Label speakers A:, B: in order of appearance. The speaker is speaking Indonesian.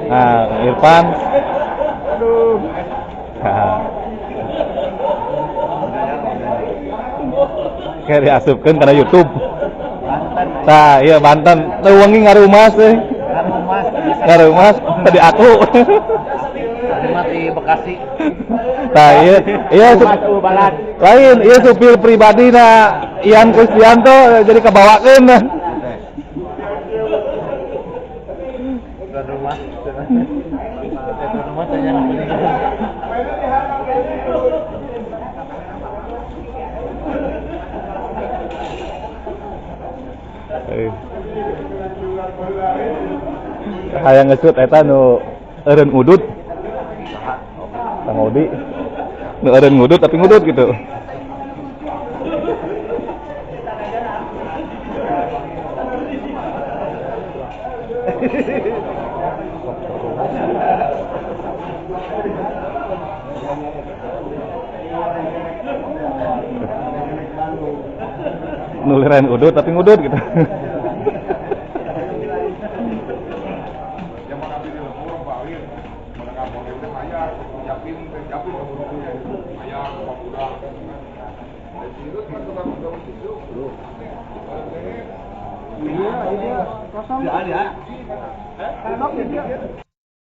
A: Nah, Irfan.
B: Aduh.
A: Kayak diasupkan karena YouTube. Nah, iya Banten. Tuh wangi ngarumas deh. Ngarumas tadi aku.
B: Mati Bekasi.
A: Nah, iya lain, iya supir pribadi na Ian Kristianto jadi kebawakeun nah.
B: Tuan rumah. Tuan rumah tanya
A: Hayang ngesut eta nu eureun udut. Kang Odi. Nu eureun ngudut tapi ngudut gitu. Nuliran udut tapi ngudut gitu.
B: Iya, iya. Kosong. Ya, ya.